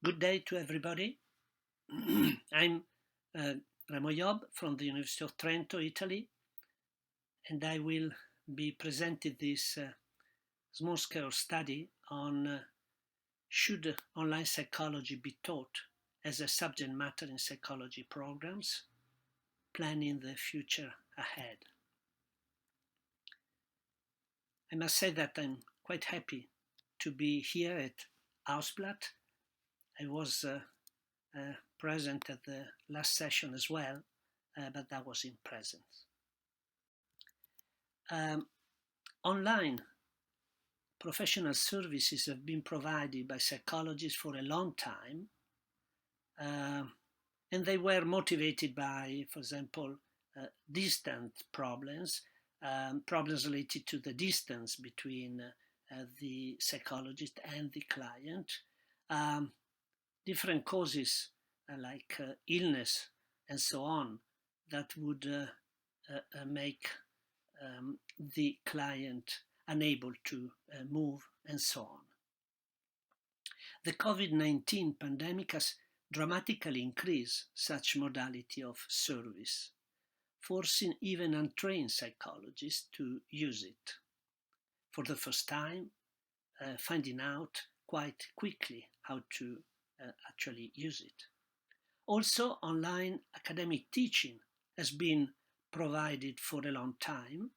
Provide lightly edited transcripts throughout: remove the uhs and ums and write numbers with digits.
Good day to everybody. I'm Remo Job from the University of Trento, Italy, and I will be presenting this small-scale study on should online psychology be taught as a subject matter in psychology programs, planning the future ahead. I must say that I'm quite happy to be here at Ausblatt. I was present at the last session as well, but that was in presence. Online professional services have been provided by psychologists for a long time, and they were motivated by, for example, distant problems, problems related to the distance between the psychologist and the client, different causes like illness and so on that would make the client unable to move and so on. The COVID-19 pandemic has dramatically increased such modality of service, forcing even untrained psychologists to use it. For the first time, finding out quite quickly how to actually use it. Also, online academic teaching has been provided for a long time.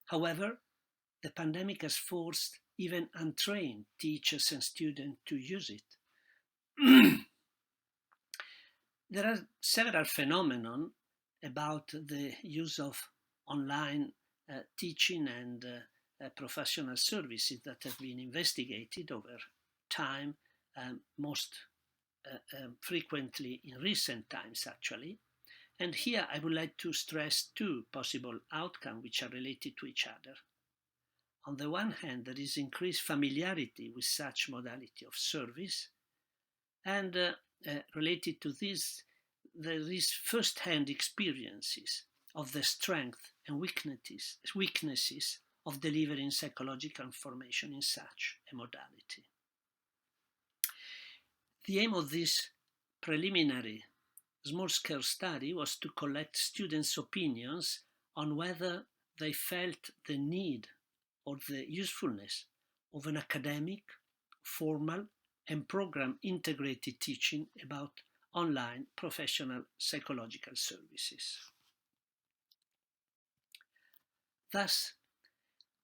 However, the pandemic has forced even untrained teachers and students to use it. There are several phenomena about the use of online teaching and professional services that have been investigated over time, most frequently in recent times actually. And here I would like to stress two possible outcomes which are related to each other. On the one hand, there is increased familiarity with such modality of service, and related to this, there is first-hand experiences of the strength and weaknesses of delivering psychological information in such a modality. The aim of this preliminary small-scale study was to collect students' opinions on whether they felt the need or the usefulness of an academic, formal, and program integrated teaching about online professional psychological services. Thus,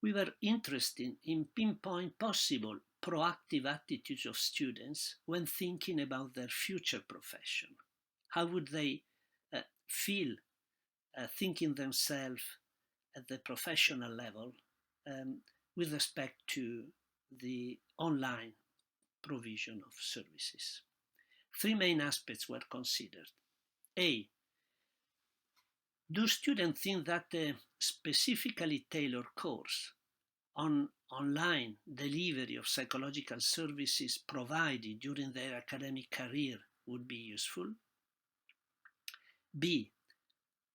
we were interested in pinpoint possible proactive attitudes of students when thinking about their future profession. How would they feel thinking themselves at the professional level with respect to the online provision of services? Three main aspects were considered. A, do students think that a specifically tailored course on online delivery of psychological services provided during their academic career would be useful? B,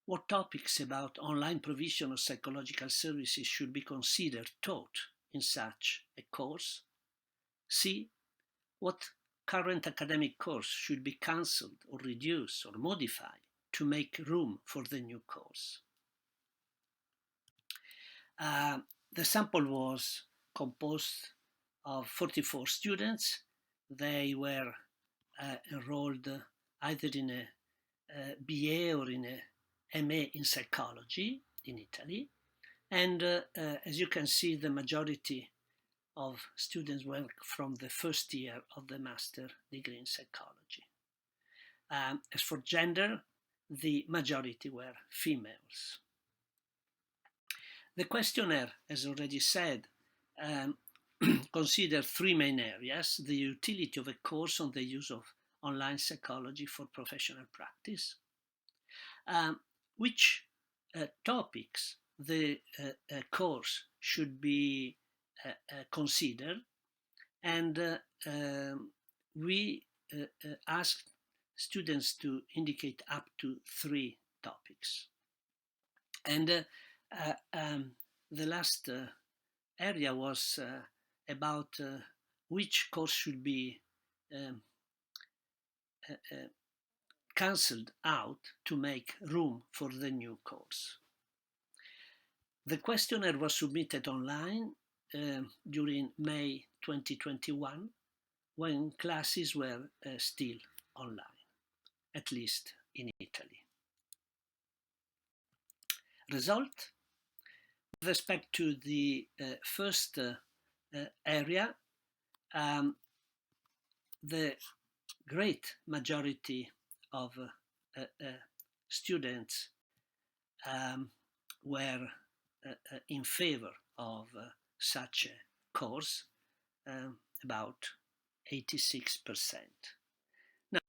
what topics about online provision of psychological services should be considered taught in such a course? C, what current academic course should be cancelled or reduced or modified to make room for the new course? The sample was composed of 44 students. They were enrolled either in a BA or in a MA in psychology in Italy. And as you can see, the majority of students were from the first year of the master degree in psychology. As for gender, the majority were females. The questionnaire, as already said, considered three main areas: the utility of a course on the use of online psychology for professional practice, which topics the course should be considered, and we asked students to indicate up to 3 topics. And the last area was about which course should be cancelled out to make room for the new course. The questionnaire was submitted online during May 2021, when classes were still online, at least in Italy. Result: with respect to the first area, the great majority of students were in favor of such a course, about 86%. Now,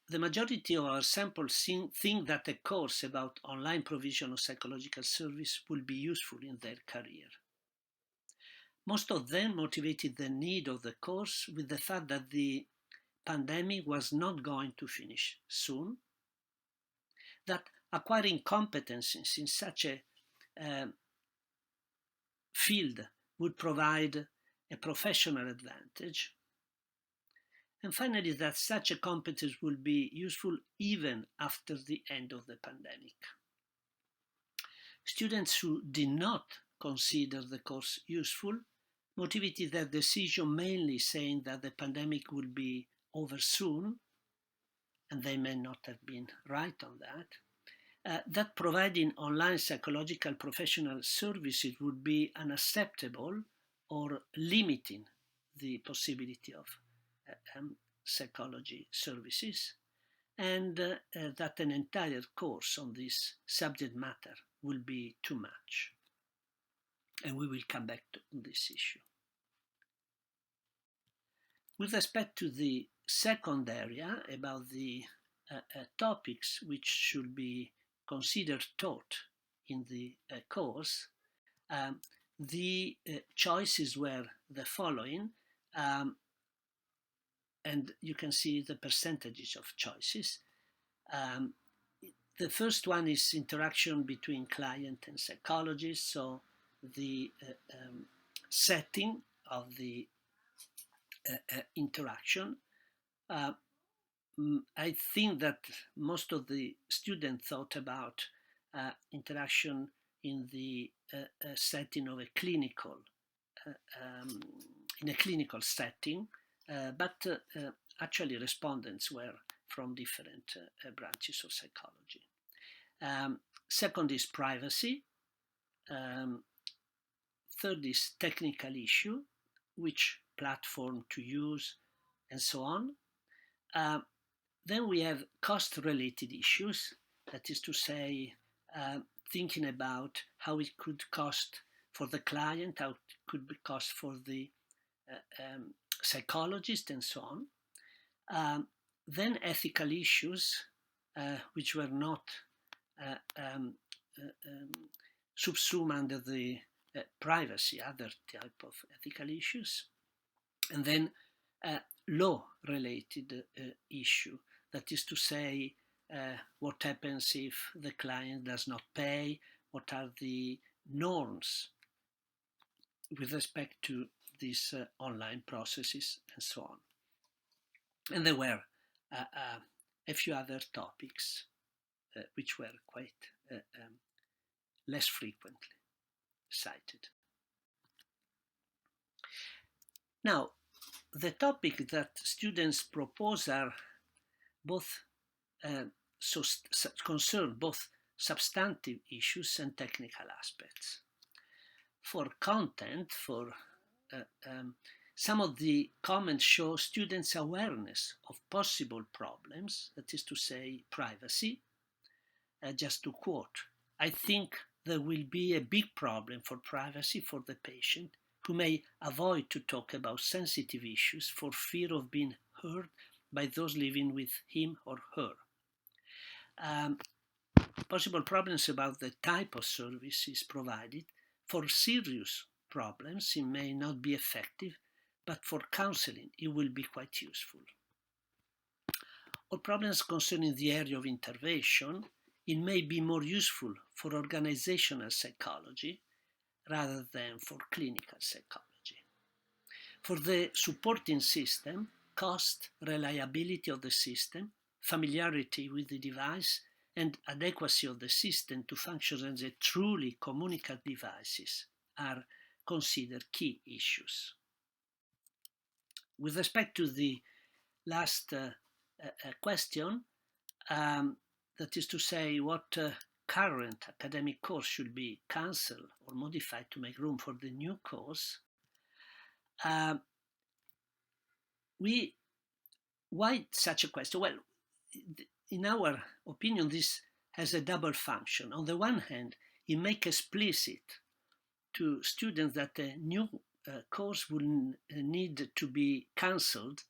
the majority of our samples think that a course about online provision of psychological service will be useful in their career. Most of them motivated the need of the course with the fact that the pandemic was not going to finish soon, that acquiring competences in such a field would provide a professional advantage, and finally that such a competence will be useful even after the end of the pandemic. Students who did not consider the course useful motivated their decision mainly saying that the pandemic will be over soon, and they may not have been right on that providing online psychological professional services would be unacceptable or limiting the possibility of psychology services, and that an entire course on this subject matter will be too much. And we will come back to this issue. With respect to the second area about the topics which should be considered taught in the course, the choices were the following, and you can see the percentages of choices. The first one is interaction between client and psychologist, so the setting of the interaction. I think that most of the students thought about interaction in the setting of a clinical, in a clinical setting, but actually respondents were from different branches of psychology. Second is privacy. Third is technical issue, which platform to use, and so on. Then we have cost-related issues, that is to say, thinking about how it could cost for the client, how it could be cost for the psychologist, and so on. Then ethical issues, which were not subsumed under the privacy, other type of ethical issues. And then law-related issue, that is to say, what happens if the client does not pay, what are the norms with respect to these online processes, and so on. And there were a few other topics which were quite less frequently cited. Now, the topic that students propose are both concern both substantive issues and technical aspects. For content, some of the comments show students' awareness of possible problems, that is to say, privacy. Just to quote, I think there will be a big problem for privacy for the patient, who may avoid to talk about sensitive issues for fear of being heard by those living with him or her. Possible problems about the type of services provided. For serious problems, it may not be effective, but for counseling, it will be quite useful. Or problems concerning the area of intervention, it may be more useful for organizational psychology rather than for clinical psychology. For the supporting system, cost, reliability of the system, familiarity with the device, and adequacy of the system to function as a truly communicable devices are considered key issues. With respect to the last question, that is to say, what current academic course should be cancelled or modified to make room for the new course, why such a question? Well, in our opinion, this has a double function. On the one hand, it makes explicit to students that a new course will need to be cancelled,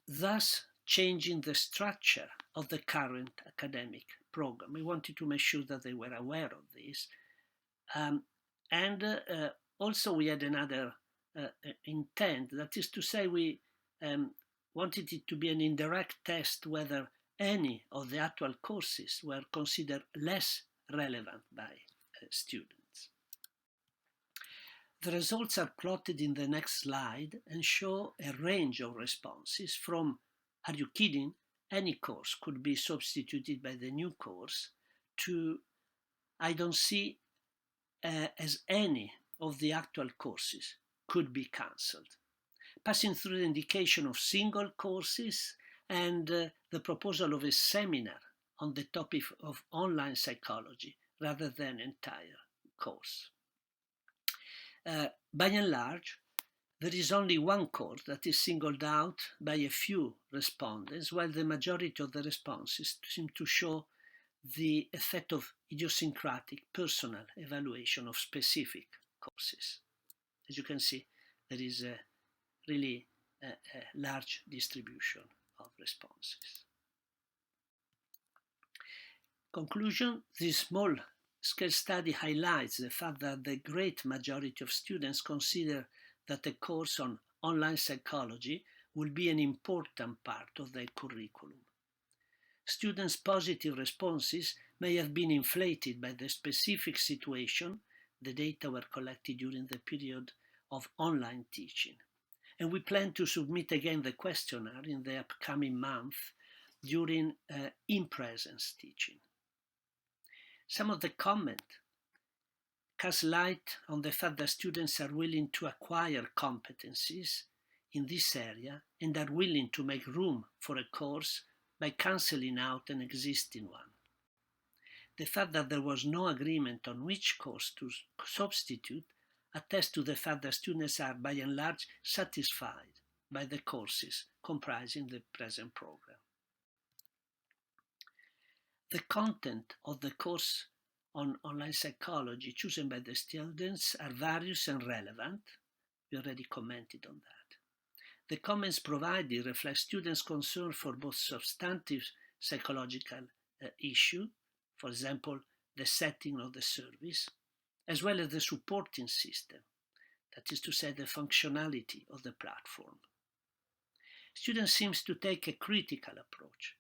thus changing the structure of the current academic program. We wanted to make sure that they were aware of this. Also we had another intent, that is to say we wanted it to be an indirect test whether any of the actual courses were considered less relevant by students. The results are plotted in the next slide and show a range of responses from, are you kidding? Any course could be substituted by the new course, to, I don't see as any of the actual courses could be cancelled, passing through the indication of single courses and the proposal of a seminar on the topic of online psychology rather than entire course. By and large, there is only one course that is singled out by a few respondents, while the majority of the responses seem to show the effect of idiosyncratic personal evaluation of specific courses. As you can see, there is a really large distribution of responses. Conclusion, this small scale study highlights the fact that the great majority of students consider that a course on online psychology will be an important part of their curriculum. Students' positive responses may have been inflated by the specific situation. The data were collected during the period of online teaching. And we plan to submit again the questionnaire in the upcoming month during in-presence teaching. Some of the comment cast light on the fact that students are willing to acquire competencies in this area and are willing to make room for a course by cancelling out an existing one. The fact that there was no agreement on which course to substitute attests to the fact that students are by and large satisfied by the courses comprising the present program. The content of the course on online psychology chosen by the students are various and relevant. We already commented on that. The comments provided reflect students' concern for both substantive psychological issue, for example, the setting of the service, as well as the supporting system, that is to say, the functionality of the platform. Students seem to take a critical approach.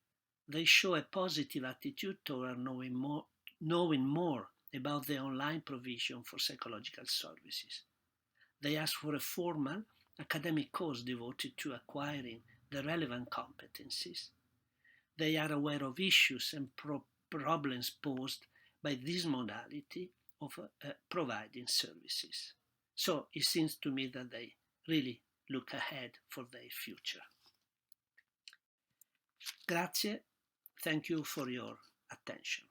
They show a positive attitude toward knowing more about the online provision for psychological services. They ask for a formal academic course devoted to acquiring the relevant competencies. They are aware of issues and problems posed by this modality of providing services. So it seems to me that they really look ahead for their future. Grazie. Thank you for your attention.